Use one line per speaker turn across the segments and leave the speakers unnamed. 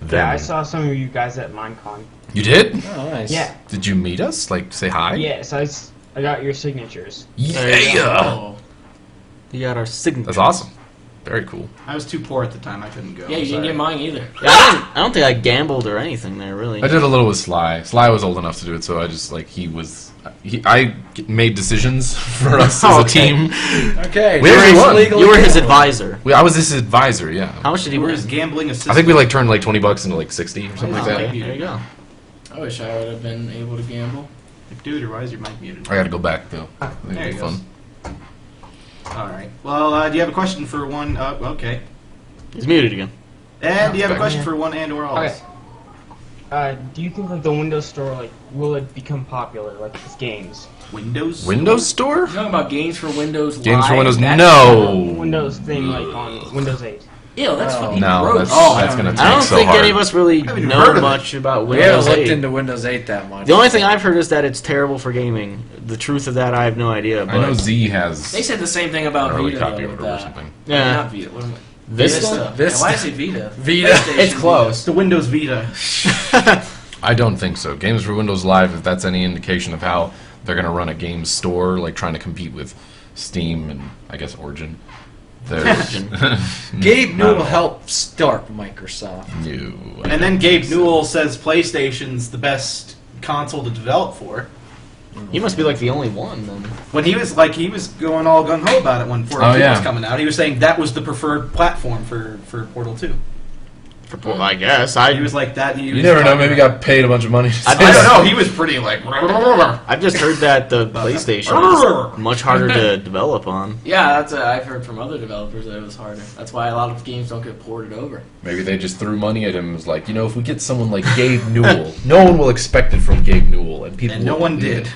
Yeah, I
them.
saw some of you guys at Minecon.
You did?
Oh, nice.
Yeah.
Did you meet us? Like, say hi?
Yeah, so I got your signatures.
Yeah!
Oh.
You got our signature.
That's awesome. Very cool.
I was too poor at the time. I couldn't go.
Yeah, you didn't
Sorry.
get mine either.
Yeah, I don't think I gambled or anything there, really.
I did a little with Sly. Sly was old enough to do it, so I just, like, I made decisions for us as a team.
Okay.
We actually won.
You were his advisor.
I was his advisor, yeah.
How much did he
You were
win?
his gambling assistant.
I think we, like, turned, like, $20 into, like, 60 or something like that.
Okay, there you go.
I wish I would have been able to gamble.
Dude, why is your mic muted?
I gotta go back, though. I think
There
it'll be
he goes.
fun.
Alright. Well, do you have a question for one? Okay.
He's muted again.
And do you have a
back.
question for one and or all?
Okay. Do you think like the Windows Store, like, will it become popular, like with games?
Windows?
Windows Store?
You're talking about games for Windows
Games for
Live?
Windows?
That's-
No!
Windows thing, like on Windows 8.
Ew, that's fucking
No,
gross.
that's gonna take
I don't
so
think
hard.
any of us really
haven't
know
heard of it.
much about
We haven't
Windows
looked
8.
into Windows 8 that much.
The only thing I've heard is that it's terrible for gaming. The truth of that, I have no idea. But
I know Z has
They said the same thing about
an early
Vita.
copy
though,
of it
with
or
that.
something.
Yeah.
Not Vita. What am I?
Vista?
Yeah, why is it Vita?
Vita.
PlayStation
It's close.
The Windows Vita.
I don't think so. Games for Windows Live, if that's any indication of how they're going to run a game store, like trying to compete with Steam and, I guess, Origin. There's
Gabe
not at
Newell
all.
helped start Microsoft.
No, I
And then
don't
Gabe
think so.
Newell says PlayStation's the best console to develop for.
He must be like the only one then.
When he was going all gung ho about it when Portal
Oh,
2
yeah.
was coming out. He was saying that was the preferred platform for Portal 2.
I guess.
He was like that.
You never know, maybe he got paid a bunch of money to say
I don't
that.
know. He was pretty like.
I've just heard that the PlayStation is much harder to develop on.
Yeah, that's I've heard from other developers that it was harder. That's why a lot of games don't get ported over.
Maybe they just threw money at him and was like, you know, if we get someone like Gabe Newell, no one will expect it from Gabe Newell. And people
And no
will
one
believe
did.
it.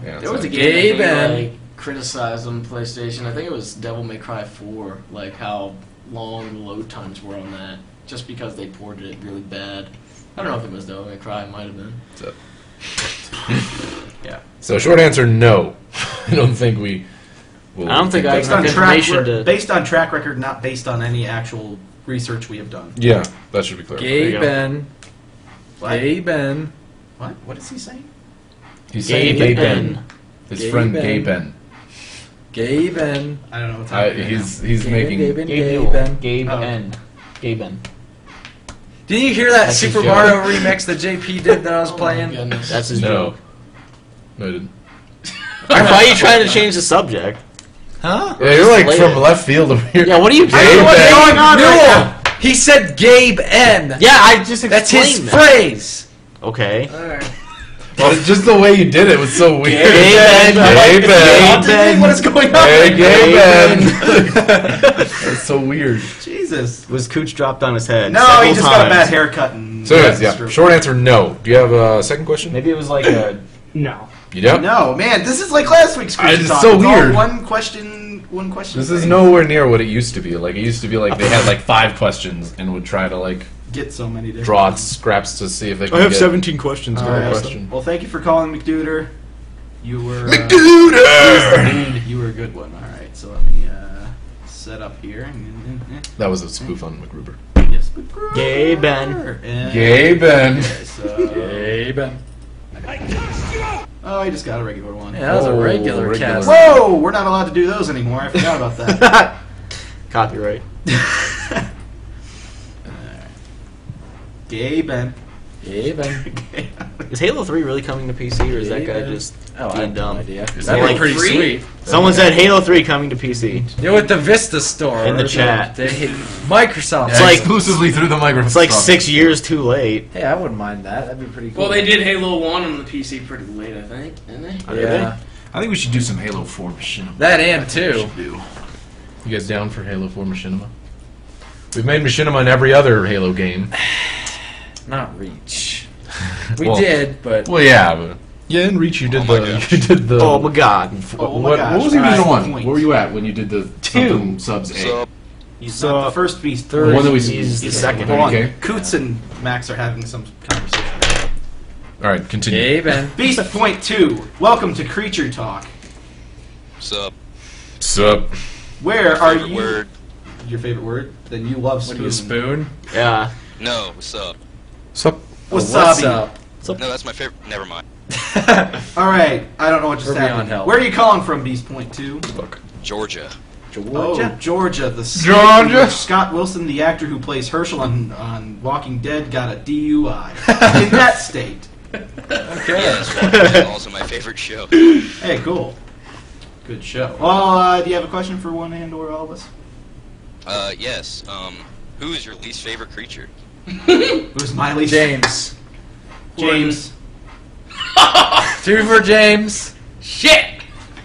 Yeah,
There was a
so-
game that
Gaben.
they, like, criticized on PlayStation. I think it was Devil May Cry 4, like how long the load times were on that, just because they ported it really bad. I don't know if it was Devil May Cry, it might have been.
So,
Yeah.
so short answer, no. I don't think we will.
I don't think I
Based
have
on
enough
track,
information to...
based on track record, not based on any actual research we have done.
Yeah, that should be clear.
you go.
Gaben.
What?
Gaben.
What? What is he saying?
He's saying Gaben. His friend
Gaben.
Gaben.
Gaben.
I don't know what's happening.
He's making.
Gaben.
Gabe Newell.
Gaben.
Gabe
Oh.
N. Gaben.
Did you hear that
That's his
Super
joke.
Mario remix that JP did that I was
Oh my
playing?
goodness.
That's his
No.
joke.
No, I didn't.
Why are you trying to change the subject?
Huh?
Yeah, you're like
Play
from
it.
left field over here.
Yeah, what are you doing?
Gabe
What's
N.
going on right now?
He said Gabe N.
Yeah, I just explained
That's his
that.
phrase.
Okay.
Alright.
Well, it's just the way you did it was so weird.
Gaben.
Gaben.
Gaben.
What is going on?
Hey, Gaben. That's so weird.
Jesus.
Was Cooch dropped on his head?
No,
several
he just got a
times.
bad haircut. And
So, yeah, short answer, no. Do you have a second question?
Maybe it was like a...
No.
You don't?
No, man, this is like last week's
It's
Cruise Talk.
so
It's all
weird.
One question.
This is nowhere near what it used to be. Like, it used to be like they had like 5 questions and would try to like
Get so many different.
draw
ones.
scraps to see if they can
I have
get
17 questions.
All
Go
right.
ahead.
question.
Well, thank you for calling McDuder. You were
McDuder!
you were a good one. All right, so let me set up here.
That was a spoof on McGruber.
Yes,
Gaben.
Gaben.
Okay, so,
Gaben.
oh, I just got a regular one.
Yeah, that was a
Oh,
regular
regular.
cast.
Whoa, we're not allowed to do those anymore. I forgot about that.
Copyright.
Gaben.
Gaben.
Is Halo 3 really coming to PC, or is that guy
Gaben.
just
Oh, I
being
have no
dumb?
idea.
Is
That'd
that
be
like
pretty
free?
sweet.
Someone said Halo 3 coming to PC.
Yeah, with the Vista store.
In the chat.
Microsoft.
It's like-
exclusively through the microphone.
It's like 6 years too late.
Hey, I wouldn't mind that. That'd be pretty cool.
Well, they did Halo 1 on the PC pretty late, I think, didn't they?
Yeah.
I think we should do some Halo 4 machinima.
That and 2.
You guys down for Halo 4 machinima? We've made machinima in every other Halo game.
Not Reach. We
Well-
did, but
Well, yeah, but yeah, in Reach you did you did the.
Oh my god.
Oh my
what
gosh,
was even the
alright,
one?
point.
Where were you at when you did the something subs A?
He's
So,
not the first beast.
The one that we
He's the second
Hold
one.
on.
Okay.
Coots and Max are having some conversation.
All right, continue.
Gaben.
Beast point 2. Welcome to Creature Talk.
Sup?
Where are
Favorite
you?
word.
Your favorite word? Then you love
What do you
spoon.
spoon?
Yeah.
No, what's up?
Sup?
What's up?
No, that's my favorite. Never mind.
All right. I don't know what just
We're beyond
happened.
help.
Where are you calling from, Beast Point 2?
Georgia.
Oh, Georgia. The state
Georgia.
in which Scott Wilson, the actor who plays Herschel on Walking Dead, got a DUI. In that state.
Yes, well, also my favorite show.
Hey, cool. Good show. Well, do you have a question for one and/or all of us?
Yes. Who is your least favorite creature?
Who's my least?
James.
James.
2 for James.
Shit!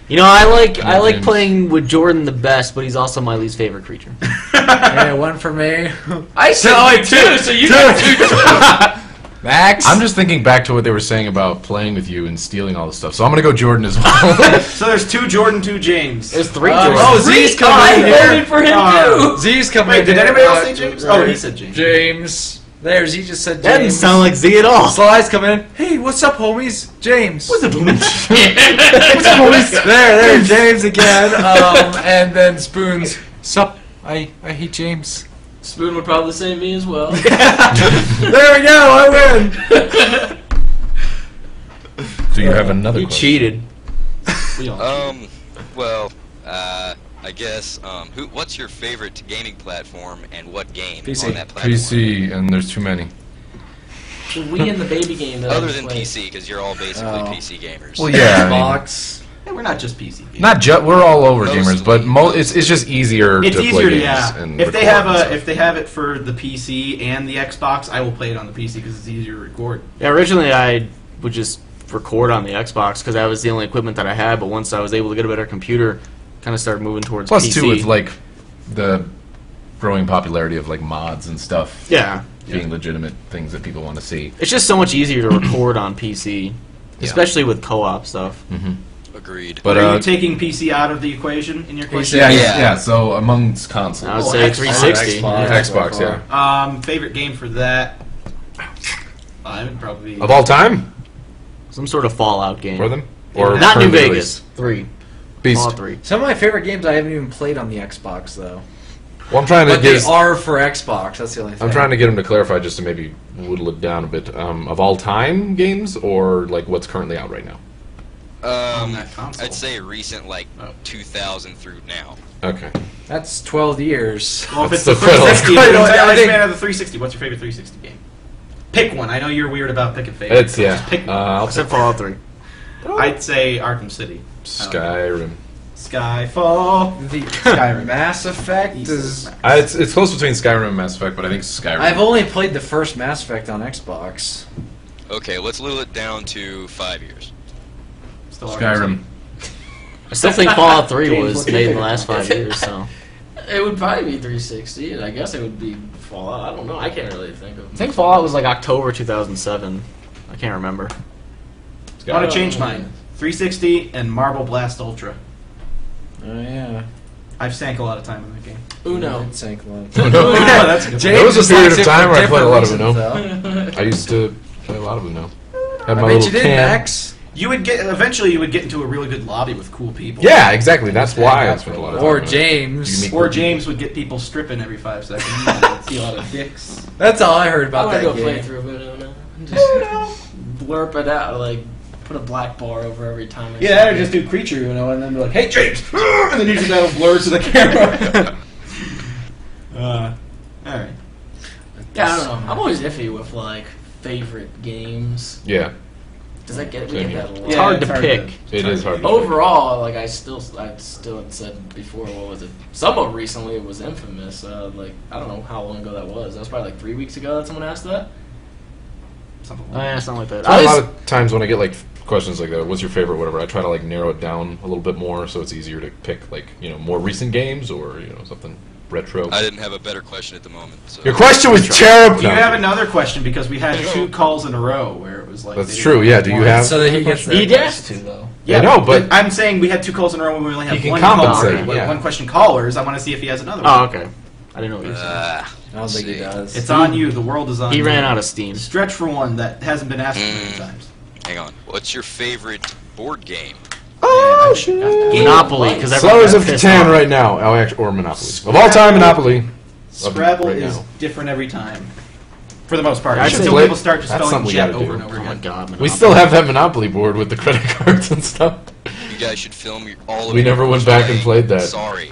You know, I like
James.
playing with Jordan the best, but he's also my least favorite creature.
Yeah, 1 for me.
I said two, so you got two.
Max.
I'm just thinking back to what they were saying about playing with you and stealing all this stuff. So I'm gonna go Jordan as well.
So there's 2 Jordan, 2 James.
There's 3
Oh,
Jordans.
Z's
Oh, I
coming in here.
voted for him too.
Z's coming
Wait,
in
did
here.
anybody else say James? Oh, he said James.
James. There, Z just said James.
That didn't sound like Z at all.
Sly's coming in. Hey, what's up, homies? James. What's up,
Homies.
There, James again. And then Spoons. Sup? I hate James.
Spoon would probably say me as well.
There we go. I win.
Do you have another
You
question?
cheated.
We all
Well, I guess, what's your favorite gaming platform and what game
PC.
on that platform?
PC, and there's too many.
The Wii and the baby game that I
Other
just
than
played.
PC, because you're all basically
Oh.
PC gamers.
Well, yeah. I mean,
Xbox.
Hey, we're not just PC gamers.
not just we're all over
Mostly.
gamers, but it's just easier
It's
to play
easier to
games and
If they
record
have
and stuff.
if they have it for the PC and the Xbox, I will play it on the PC because it's easier to record.
Yeah, originally I would just record on the Xbox because that was the only equipment that I had. But once I was able to get a better computer, kind of started moving towards
Plus,
PC.
too, with like the growing popularity of like mods and stuff
Yeah,
being legitimate things that people want to see.
it's just so much easier to record on PC, especially with co-op stuff.
Agreed.
But
Are you taking PC out of the equation in your question?
yeah,
Yeah.
yeah. So amongst consoles,
I would
Oh,
say
Xbox.
360.
Xbox, yeah.
Favorite game for that? I would probably.
Of all time,
Some sort of Fallout game.
for them, or
Not New
currently
Vegas.
released?
3.
Beast.
Fallout 3.
Some of my favorite games I haven't even played on the Xbox though.
Well, I'm trying to
But they
get.
are for Xbox. That's the only thing.
I'm trying to get him to clarify, just to maybe whittle it down a bit. Of all time games, or like what's currently out right now.
on that console.
I'd say recent, like 2000 through now.
Okay.
That's 12 years.
Well, if it's
That's
the
the
360,
quite a-
then
I
I'm a
think-
fan of the 360. What's your favorite 360 game? Pick one. I know you're weird about picking favorites.
It's
so just pick one.
I'll
Except Fallout 3.
I'd say Arkham City.
Skyrim.
Skyfall.
The Skyrim. Mass Effect is.
It's close between Skyrim and Mass Effect, but I think Skyrim.
I've only played the first Mass Effect on Xbox.
Okay, let's whittle it down to 5 years.
Still Arkham
Skyrim.
City.
I still think Fallout 3
James,
was
what do you
made in
think?
the last 5 years, so.
It would probably be 360, and I guess it would be Fallout. I don't know. I can't really think of.
I think Fallout was like October 2007. I can't remember.
I want to change mine. 360 and Marble Blast Ultra.
Oh yeah.
I've sank a lot of time in that game.
Uno.
It sank a lot.
Oh, that's a good
There was a period of time where I played a lot of
different
Uno.
reasons,
I used to play a lot of Uno. Had
I
my
bet
little
you did,
can.
Max.
You would get eventually. You would get into a really good lobby with cool people.
Yeah, exactly. That's why I spent a lot of time.
Or
on it.
James.
Unique.
Or James would get people stripping every 5 seconds. And see a lot of dicks.
That's all I heard
I
about
want to
that
go play
game.
through Uno now. Just blurp it out, like put a black bar over every time. I
Yeah,
say
or
it.
just do creature, and then be like, "Hey, James," and then usually that'll blur to the camera. All right.
Yeah, I don't know. I'm always iffy with like favorite games.
Yeah,
Does that get
Same
we get that a
here.
lot?
It's hard to pick.
it is hard. To
Overall, like I still had said before, what was it? Somewhat recently, it was Infamous. Like I don't know how long ago that was. That was probably like 3 weeks ago that someone asked that.
Something
Oh, yeah, something like that.
A lot of times when I get like questions like that, what's your favorite, whatever, I try to like narrow it down a little bit more, so it's easier to pick like more recent games or something retro.
I didn't have a better question at the moment. So.
Your question was terrible.
Do you have another question? Because we had 2 calls in a row where it was like.
That's
they
true.
didn't
Yeah. Do you have?
So that he gets
He
that
does.
too, though.
Yeah,
I know, but-
I'm saying we had 2 calls in a row when we only have
He can
one
compensate,
caller,
yeah.
one question callers. I want to see if he has another
Oh,
one.
okay. I didn't know what you said.
I don't think he
See.
does.
It's on you. The world is on
He
you.
ran out of steam.
Stretch for one that hasn't been asked many times.
Hang on. What's your favorite board game?
Oh
shit.
Monopoly, because
Sellers of Catan right now. Oh, actually, or Monopoly. Of all time, Monopoly.
Scrabble
Right
is
now.
different every time. For the most part.
I'd
Until
say-
people start just
that's
spelling
something we
jet
gotta
over
do.
and over
Oh my
again.
god,
We still have that Monopoly board with the credit cards and stuff.
You guys should film all of
We
your
never went
first
back and
playing
played that.
Sorry.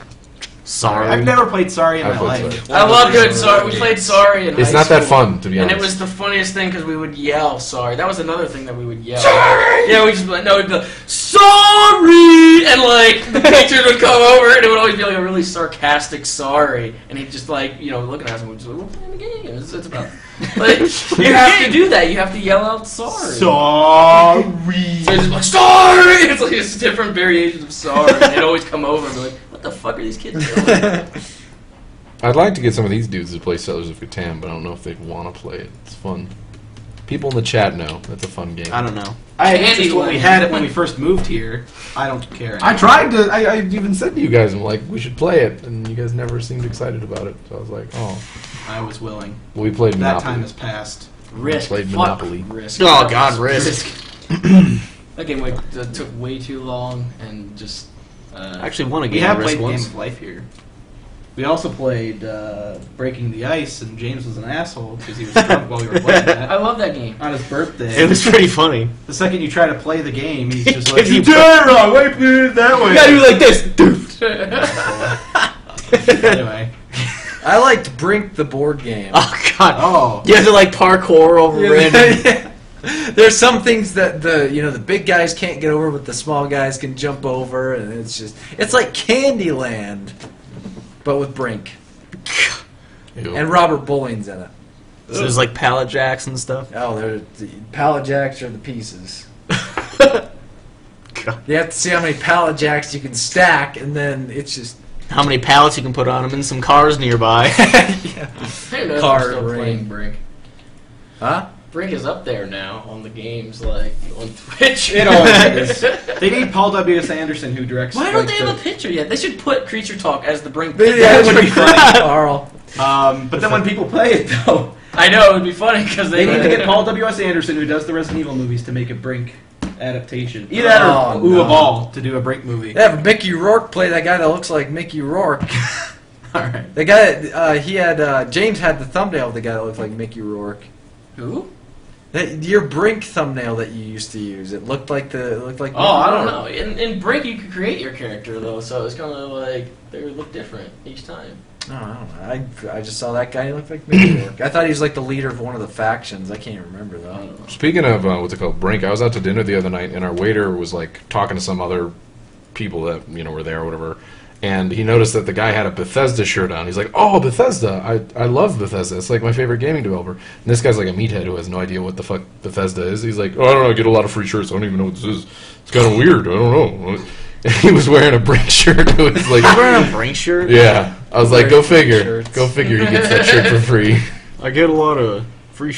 Sorry.
I've never played Sorry in
I've
my
played
life.
Sorry.
I love good Sorry. We played Sorry in
It's
high
not that
school.
fun, to be
And
honest.
it was the funniest thing because we would yell Sorry. That was another thing that we would yell. Sorry! Yeah, we just like, no, we'd be like, Sorry! And like, the teachers would come over and it would always be like a really sarcastic Sorry. And he'd just like, you know, looking at us and we'd just like, we're playing the game. It's about. Like, you have to do that. You have to yell out Sorry.
Sorry.
So it's just like, Sorry! It's like it's different variations of Sorry. And they'd always come over and be like, what the fuck are these kids doing?
I'd like to get some of these dudes to play Settlers of Catan, but I don't know if they'd want to play it. It's fun. People in the chat know. That's a fun game.
I don't know.
I had
Candy
interest when we
Land.
had it when we first moved here. I don't care.
I tried to. I even said to you guys, I'm like, we should play it, and you guys never seemed excited about it. So I was like, oh.
I was willing.
Well, we played
That
Monopoly.
time has passed.
Risk.
Played
Fuck
Monopoly.
Risk.
Oh god, Risk.
That game took way too long and just.
I actually won a
We
game
have
of Risk
played Game
once.
of Life here. We also played Breaking the Ice, and James was an asshole because he was drunk while we were playing
I
that.
love that game.
On his birthday.
It was pretty funny.
The second you try to play the game, he's just like,
You
you did it wrong, why you did it that way?
You gotta do like this, dude.
Anyway.
I liked Brink, the board game.
Oh god.
Oh.
You have to like parkour over random.
There's some things that the big guys can't get over, but the small guys can jump over, and it's like Candyland, but with Brink.
Ew.
And Robert Bowling's in it.
So there's like pallet jacks and stuff.
Oh, the pallet jacks are the pieces.
God.
You have to see how many pallet jacks you can stack, and then it's just
How many pallets you can put on them and some cars nearby.
Who knows?
Car
I'm still
ring.
playing Brink.
huh?
Brink is up there now on the games, like on Twitch.
It always is. They need Paul W.S. Anderson, who directs.
Why don't
like,
they have a picture yet? They should put Creature Talk as the Brink.
That would be funny, Carl.
But then when people play it, though,
I know it would be funny because
they need to get Paul W.S. Anderson, who does the Resident Evil movies, to make a Brink adaptation. Either that or
Oh,
Ooh
no.
of All to do a Brink movie.
Yeah, but Mickey Rourke played that guy that looks like Mickey Rourke.
All right.
The guy he had James had the thumbnail of the guy that looked like Mickey Rourke.
Who?
Your Brink thumbnail that you used to use, it looked like
Oh,
Mickey
I don't
Rourke.
know. In Brink, you could create your character though, so it's kind of like they would look different each time.
Oh, I don't know. I just saw that guy. He looked like Mickey Rourke. I thought he was like the leader of one of the factions. I can't remember though.
Speaking of what's it called, Brink, I was out to dinner the other night, and our waiter was like talking to some other people that were there or whatever, and he noticed that the guy had a Bethesda shirt on. He's like, "Oh, Bethesda! I love Bethesda. It's like my favorite gaming developer." And this guy's like a meathead who has no idea what the fuck Bethesda is. He's like, "Oh, I don't know. I get a lot of free shirts. I don't even know what this is. It's kind of weird. I don't know." And he was wearing a Brink shirt. It was like,
Wearing a Brink shirt?
yeah. I was like, "Go figure.
Shirts.
Go figure. He gets that shirt for free."
I get a lot of free shirts.